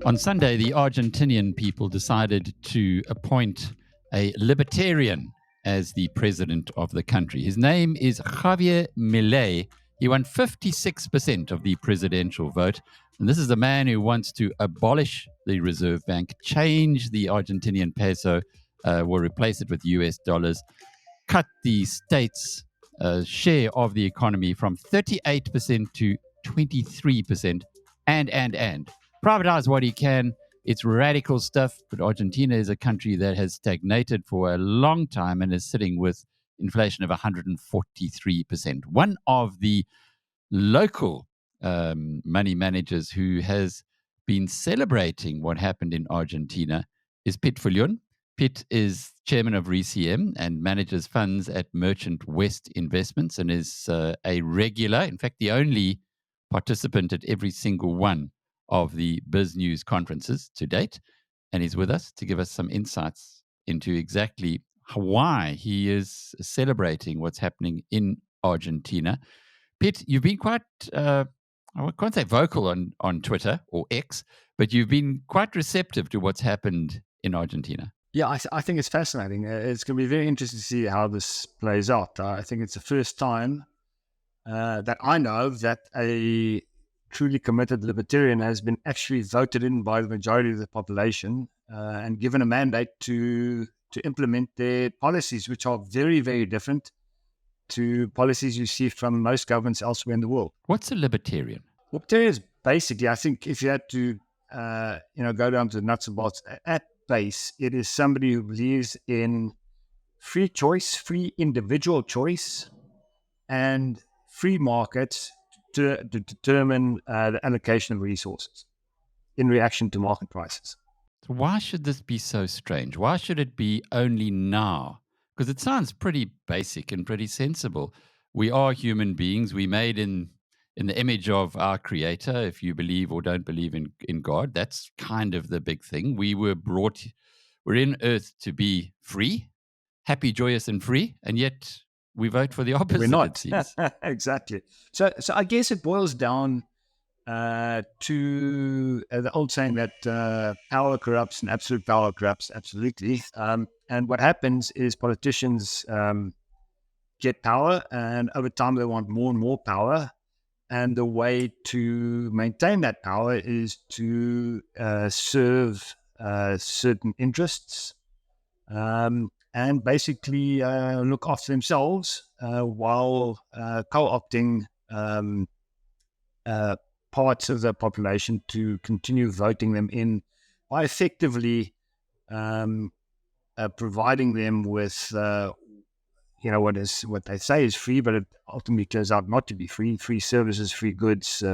On Sunday, the Argentinian people decided to appoint a Libertarian as the president of the country. His name is Javier Milei. He won 56% of the presidential vote. And this is a man who wants to abolish the Reserve Bank, change the Argentinian peso, will replace it with US dollars, cut the state's share of the economy from 38% to 23%, and privatize what he can. It's radical stuff, but Argentina is a country that has stagnated for a long time and is sitting with inflation of 143%. One of the local money managers who has been celebrating what happened in Argentina is Piet Viljoen. Piet is chairman of RECM and manages funds at Merchant West Investments and is a regular, in fact, the only participant at every single one of the BizNews conferences to date. And he's with us to give us some insights into exactly why he is celebrating what's happening in Argentina. Piet, you've been quite, I can't say vocal on Twitter or X, but you've been quite receptive to what's happened in Argentina. Yeah, I think it's fascinating. It's going to be very interesting to see how this plays out. I think it's the first time that I know of that a truly committed libertarian has been actually voted in by the majority of the population and given a mandate to implement their policies, which are very, very different to policies you see from most governments elsewhere in the world. What's a libertarian? Libertarian is basically, I think, if you had to, go down to the nuts and bolts, at base, it is somebody who believes in free choice, free individual choice, and free markets to determine the allocation of resources in reaction to market prices. So why should this be so strange? Why should it be only now? Because it sounds pretty basic and pretty sensible. We are human beings. We're made in the image of our creator. If you believe or don't believe in God, that's kind of the big thing. We're in earth to be free, happy, joyous, and free, and yet we vote for the opposite. We're not. It seems. Exactly. So I guess it boils down to the old saying that power corrupts and absolute power corrupts absolutely. And what happens is politicians get power, and over time they want more and more power. And the way to maintain that power is to serve certain interests and basically look after themselves while co-opting parts of the population to continue voting them in by effectively providing them with what they say is free, but it ultimately turns out not to be free. Free services, free goods,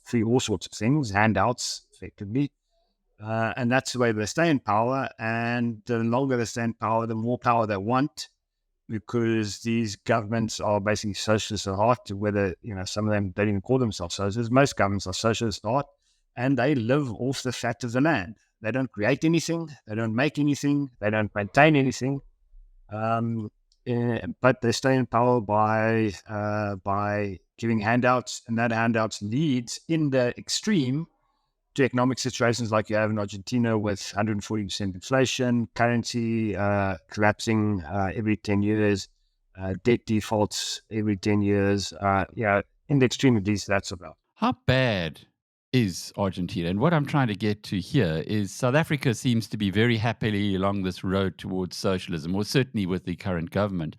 free all sorts of things, handouts, effectively. And that's the way they stay in power. And the longer they stay in power, the more power they want, because these governments are basically socialist at heart, whether, some of them don't even call themselves socialists. Most governments are socialist at heart, and they live off the fat of the land. They don't create anything. They don't make anything. They don't maintain anything. But they stay in power by giving handouts, and that handouts leads in the extreme to economic situations like you have in Argentina with 140% inflation, currency collapsing every 10 years, debt defaults every 10 years. In the extreme, at least, that's about. How bad is Argentina? And what I'm trying to get to here is South Africa seems to be very happily along this road towards socialism, or certainly with the current government.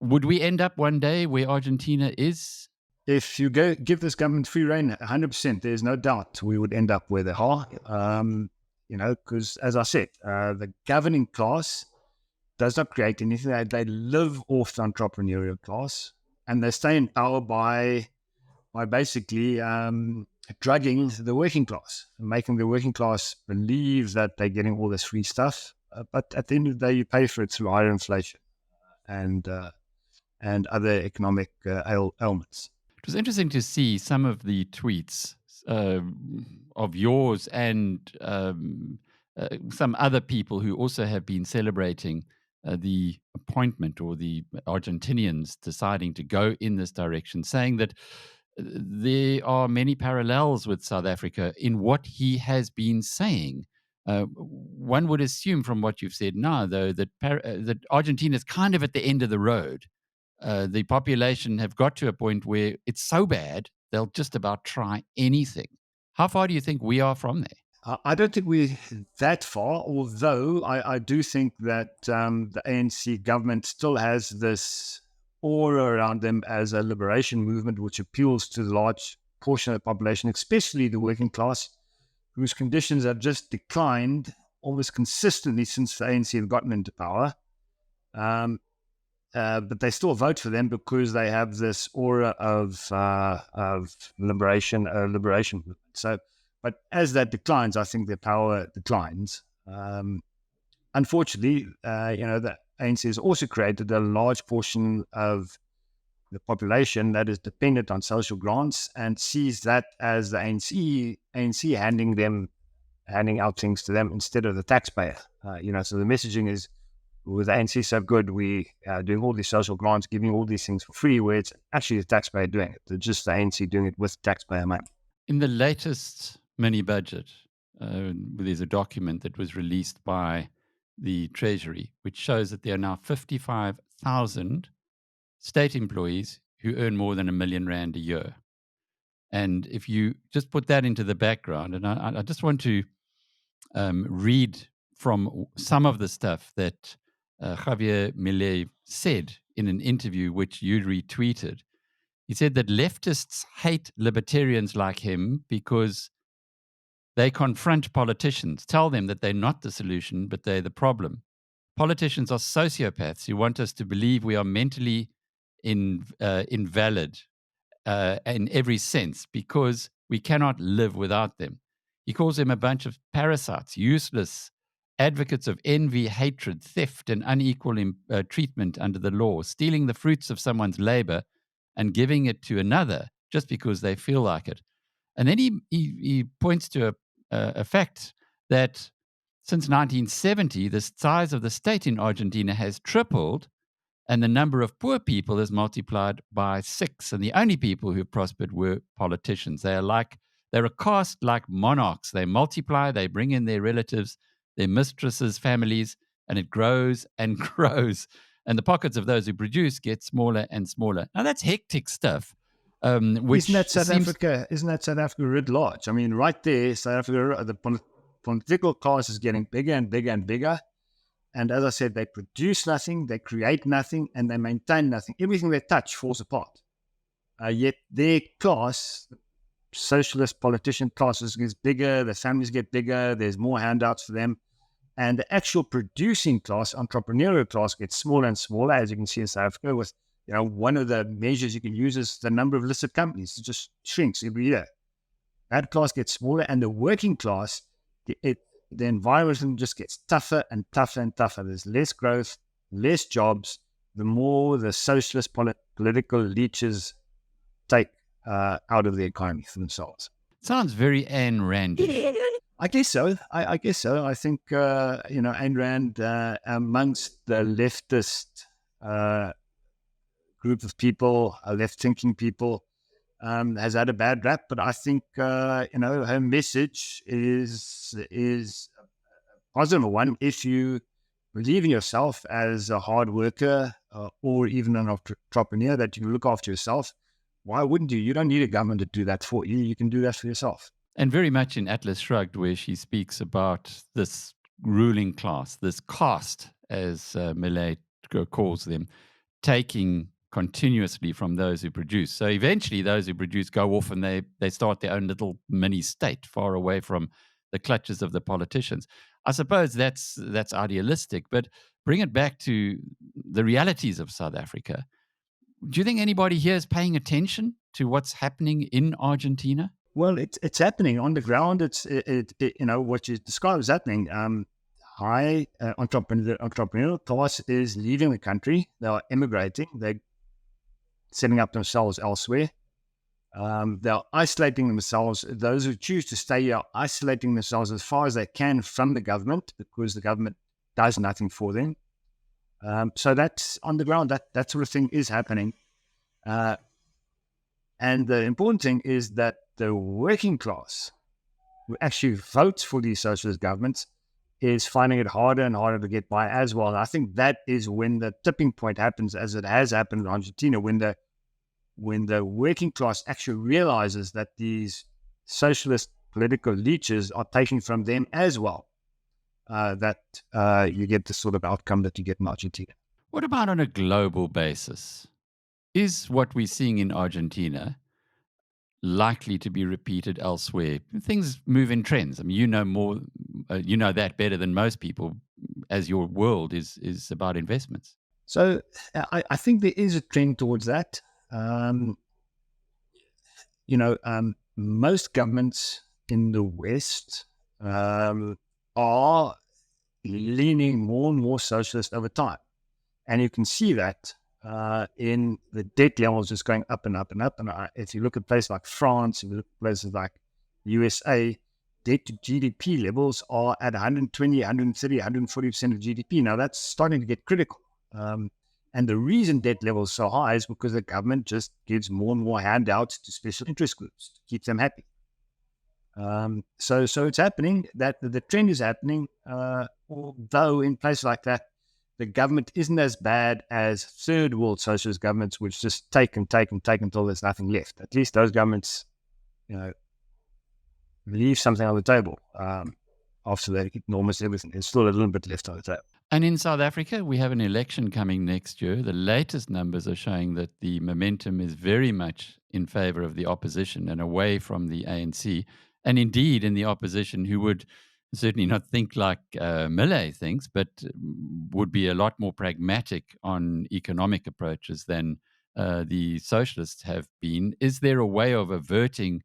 Would we end up one day where Argentina is? If you give this government free rein, 100%, there's no doubt we would end up where they are. Because as I said, the governing class does not create anything. They live off the entrepreneurial class, and they stay in power by basically drugging the working class, making the working class believe that they're getting all this free stuff. But at the end of the day, you pay for it through higher inflation and other economic ailments. It was interesting to see some of the tweets of yours and some other people who also have been celebrating the appointment, or the Argentinians deciding to go in this direction, saying that there are many parallels with South Africa in what he has been saying. One would assume from what you've said now, though, that Argentina is kind of at the end of the road. The population have got to a point where it's so bad, they'll just about try anything. How far do you think we are from there? I don't think we're that far, although I do think that the ANC government still has this aura around them as a liberation movement, which appeals to the large portion of the population, especially the working class, whose conditions have just declined almost consistently since the ANC have gotten into power. But they still vote for them because they have this aura of liberation movement. So, but as that declines, I think their power declines. Unfortunately, the ANC has also created a large portion of the population that is dependent on social grants and sees that as the ANC handing out things to them instead of the taxpayer. So the messaging is, with the ANC so good, we are doing all these social grants, giving all these things for free, where it's actually the taxpayer doing it. It's just the ANC doing it with taxpayer money. In the latest mini budget, there's a document that was released by the Treasury, which shows that there are now 55,000 state employees who earn more than R1 million a year. And if you just put that into the background, and I just want to read from some of the stuff that Javier Milei said in an interview which you retweeted. He said that leftists hate libertarians like him because they confront politicians, tell them that they're not the solution, but they're the problem. Politicians are sociopaths who want us to believe we are mentally invalid in every sense because we cannot live without them. He calls them a bunch of parasites, useless, advocates of envy, hatred, theft, and unequal treatment under the law, stealing the fruits of someone's labor and giving it to another just because they feel like it. And then he points to a fact that since 1970, the size of the state in Argentina has tripled, and the number of poor people has multiplied by 6. And the only people who prospered were politicians. They're a caste like monarchs. They multiply, they bring in their relatives, their mistresses, families, and it grows and grows. And the pockets of those who produce get smaller and smaller. Now, that's hectic stuff. Isn't that South Africa writ large? I mean, right there, South Africa, the political class is getting bigger and bigger and bigger. And as I said, they produce nothing, they create nothing, and they maintain nothing. Everything they touch falls apart. Yet their class, socialist politician classes, gets bigger, their families get bigger, there's more handouts for them. And the actual producing class, entrepreneurial class, gets smaller and smaller, as you can see in South Africa. With one of the measures you can use is the number of listed companies. It just shrinks every year. That class gets smaller, and the working class, the environment just gets tougher and tougher and tougher. There's less growth, less jobs, the more the socialist political leeches take out of the economy for themselves. Sounds very Ayn Randish. I guess so. I guess so. I think, Ayn Rand, amongst the leftist group of people, left-thinking people, has had a bad rap, but I think her message is a positive one. If you believe in yourself as a hard worker or even an entrepreneur, that you look after yourself, why wouldn't you? You don't need a government to do that for you. You can do that for yourself. And very much in Atlas Shrugged, where she speaks about this ruling class, this caste, as Milei calls them, taking continuously from those who produce. So eventually those who produce go off and they start their own little mini state far away from the clutches of the politicians. I suppose that's idealistic, but bring it back to the realities of South Africa. Do you think anybody here is paying attention to what's happening in Argentina? Well, it's happening on the ground. It's what you describe as happening. High entrepreneurial class is leaving the country. They are immigrating. They're setting up themselves elsewhere. They're isolating themselves. Those who choose to stay here are isolating themselves as far as they can from the government, because the government does nothing for them. So that's on the ground. That sort of thing is happening. And the important thing is that the working class who actually votes for these socialist governments is finding it harder and harder to get by as well. And I think that is when the tipping point happens, as it has happened in Argentina, when the working class actually realizes that these socialist political leeches are taking from them as well, that you get the sort of outcome that you get in Argentina. What about on a global basis? Is what we're seeing in Argentina likely to be repeated elsewhere? Things move in trends. I mean, you know more, you know that better than most people, as your world is about investments. So I think there is a trend towards that. Most governments in the West are leaning more and more socialist over time. And you can see that in the debt levels just going up and up and up. And if you look at places like France, if you look at places like USA, debt to GDP levels are at 120, 130, 140% of GDP. Now that's starting to get critical. And the reason debt levels are so high is because the government just gives more and more handouts to special interest groups to keep them happy. So it's happening, that the trend is happening, although in places like that, the government isn't as bad as third world socialist governments, which just take until there's nothing left. At least those governments, leave something on the table after they eat almost everything. There's still a little bit left on the table. And in South Africa, we have an election coming next year. The latest numbers are showing that the momentum is very much in favor of the opposition and away from the ANC. And indeed, in the opposition, who would certainly not think like Milei thinks, but would be a lot more pragmatic on economic approaches than the socialists have been. Is there a way of averting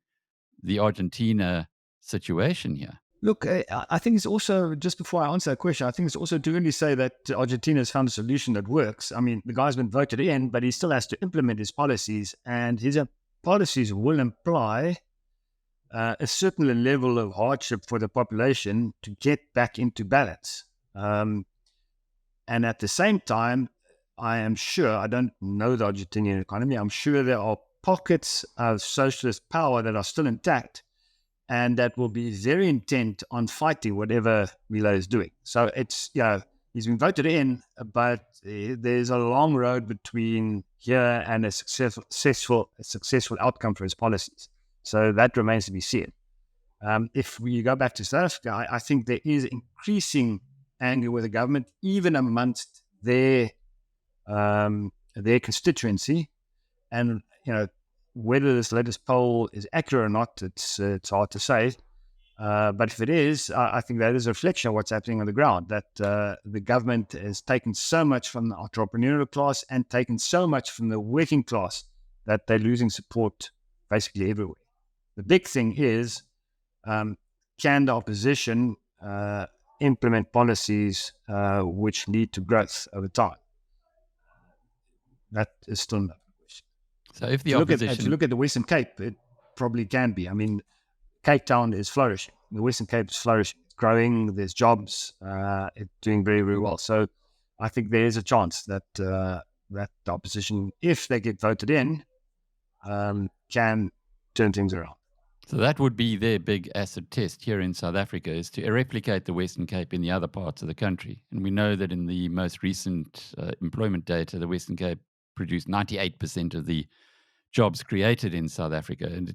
the Argentina situation here? Look, I think it's also, just before I answer that question, I think it's also to really say that Argentina has found a solution that works. I mean, the guy's been voted in, but he still has to implement his policies, and his policies will imply a certain level of hardship for the population to get back into balance. And at the same time, I am sure, I don't know the Argentinian economy, I'm sure there are pockets of socialist power that are still intact and that will be very intent on fighting whatever Milei is doing. So it's, he's been voted in, but there's a long road between here and a successful outcome for his policies. So that remains to be seen. If we go back to South Africa, I think there is increasing anger with the government, even amongst their constituency. And, whether this latest poll is accurate or not, it's hard to say. But if it is, I think that is a reflection of what's happening on the ground, that the government has taken so much from the entrepreneurial class and taken so much from the working class that they're losing support basically everywhere. The big thing is, can the opposition implement policies which lead to growth over time? That is still another question. So if the opposition... If you look at the Western Cape, it probably can be. I mean, Cape Town is flourishing. The Western Cape is flourishing. It's growing. There's jobs. It's doing very, very well. So I think there is a chance that the opposition, if they get voted in, can turn things around. So that would be their big acid test here in South Africa, is to replicate the Western Cape in the other parts of the country. And we know that in the most recent employment data, the Western Cape produced 98% of the jobs created in South Africa, and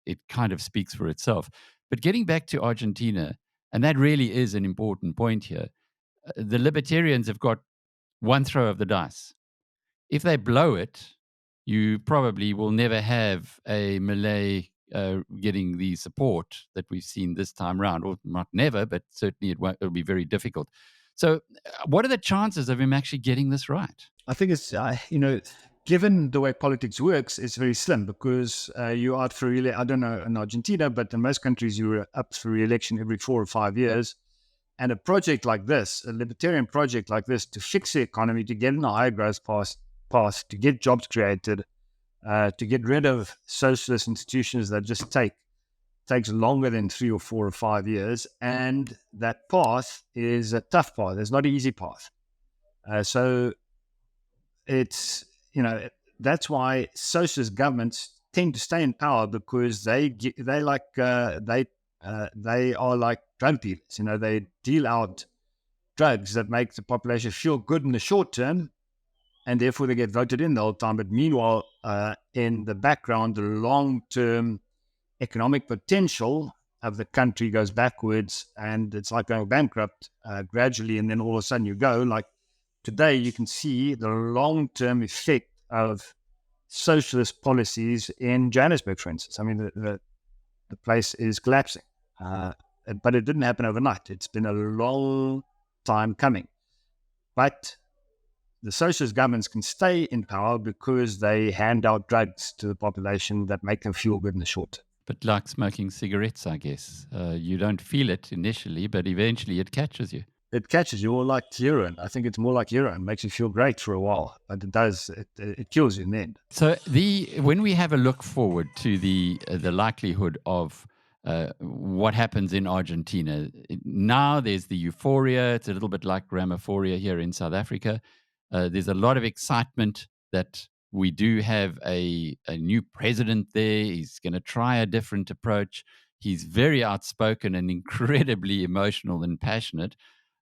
it kind of speaks for itself. But getting back to Argentina, and that really is an important point here, the Libertarians have got one throw of the dice. If they blow it, you probably will never have a Milei getting the support that we've seen this time around, or not never, but certainly it'll be very difficult. So what are the chances of him actually getting this right? I think it's, given the way politics works, it's very slim, because you are out for I don't know in Argentina, but in most countries you're up for re-election every 4 or 5 years. And a project like this, a libertarian project like this, to fix the economy, to get in a high growth path, to get jobs created, to get rid of socialist institutions that just takes longer than 3 or 4 or 5 years. And that path is a tough path. It's not an easy path. So it's, that's why socialist governments tend to stay in power because they are like drug dealers. They deal out drugs that make the population feel good in the short term, and therefore they get voted in the whole time. But meanwhile, in the background, the long-term economic potential of the country goes backwards, and it's like going bankrupt gradually, and then all of a sudden you go. Like today, you can see the long-term effect of socialist policies in Johannesburg, for instance. I mean, the place is collapsing, but it didn't happen overnight. It's been a long time coming. But the socialist governments can stay in power because they hand out drugs to the population that make them feel good in the short term. But like smoking cigarettes, I guess. You don't feel it initially, but eventually it catches you. It catches you, or like heroin. I think it's more like heroin. It makes you feel great for a while, but it kills you in the end. So when we have a look forward to the likelihood of what happens in Argentina, now there's the euphoria. It's a little bit like Ramaphoria here in South Africa. There's a lot of excitement that we do have a new president there. He's going to try a different approach. He's very outspoken and incredibly emotional and passionate.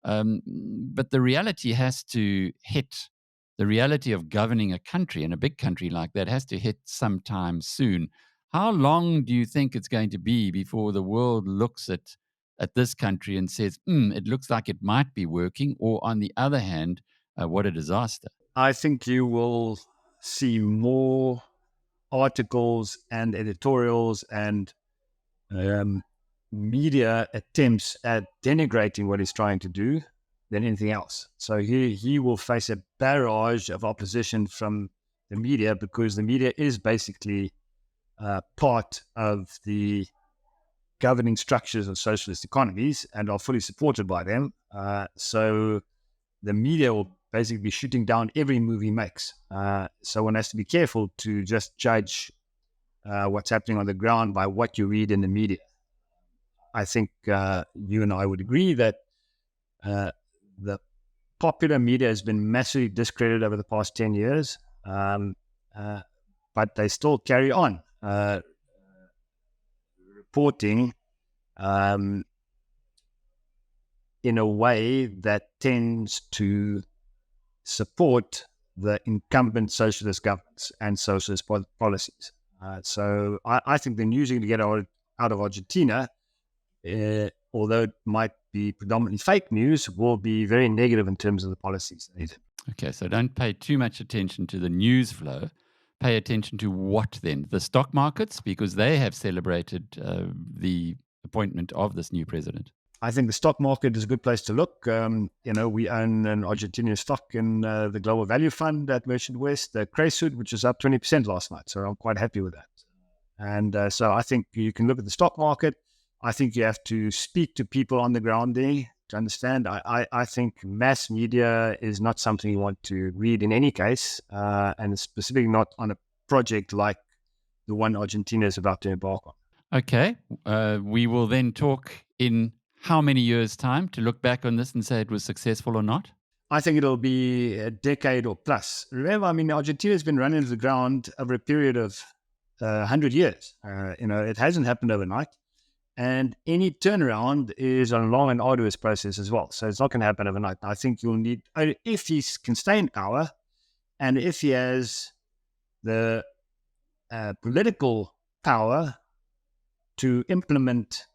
But the reality has to hit. The reality of governing a country, and a big country like that, has to hit sometime soon. How long do you think it's going to be before the world looks at this country and says, it looks like it might be working, or on the other hand, what a disaster? I think you will see more articles and editorials and media attempts at denigrating what he's trying to do than anything else. So he will face a barrage of opposition from the media, because the media is basically part of the governing structures of socialist economies and are fully supported by them. So the media will basically be shooting down every move he makes. So one has to be careful to just judge what's happening on the ground by what you read in the media. I think you and I would agree that the popular media has been massively discredited over the past 10 years, but they still carry on reporting in a way that tends to support the incumbent socialist governments and socialist policies. So I think the news you're going to get out of Argentina, although it might be predominantly fake news, will be very negative in terms of the policies. Okay, so don't pay too much attention to the news flow. Pay attention to what then? The stock markets, because they have celebrated the appointment of this new president. I think the stock market is a good place to look. We own an Argentinian stock in the Global Value Fund at Merchant West, the Cresud, which is up 20% last night. So I'm quite happy with that. And so I think you can look at the stock market. I think you have to speak to people on the ground there to understand. I think mass media is not something you want to read in any case, and specifically not on a project like the one Argentina is about to embark on. Okay. We will then talk in how many years' time to look back on this and say it was successful or not? I think it'll be a decade or plus. Remember, Argentina has been run into the ground over a period of 100 years. It hasn't happened overnight. And any turnaround is a long and arduous process as well. So it's not going to happen overnight. I think you'll need, if he can stay in power, and if he has the political power to implement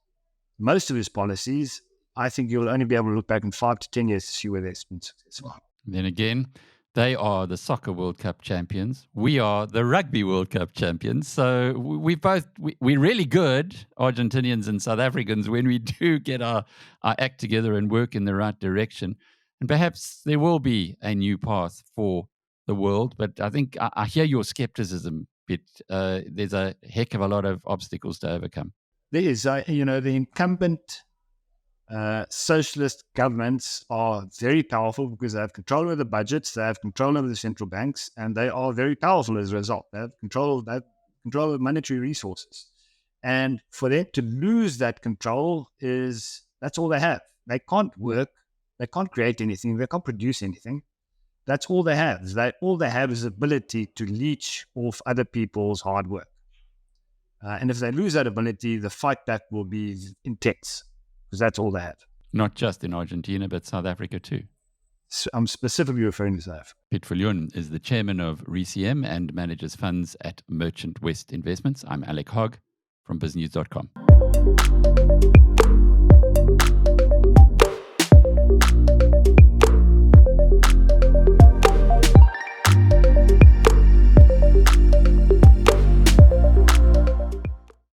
most of his policies, I think you'll only be able to look back in 5 to 10 years to see where they've been successful. Then again, they are the soccer World Cup champions. We are the rugby World Cup champions. So we're really good, Argentinians and South Africans, when we do get our act together and work in the right direction. And perhaps there will be a new path for the world. But I think I hear your skepticism, Piet. There's a heck of a lot of obstacles to overcome. There is, the incumbent socialist governments are very powerful because they have control over the budgets, they have control over the central banks, and they are very powerful as a result. They have control over monetary resources. And for them to lose that control that's all they have. They can't work, they can't create anything, they can't produce anything. That's all they have. All they have is the ability to leech off other people's hard work. And if they lose that ability, the fight back will be intense, because that's all they have. Not just in Argentina, but South Africa too. So I'm specifically referring to South Africa. Piet Viljoen is the chairman of RECM and manages funds at Merchant West Investments. I'm Alec Hogg from BizNews.com.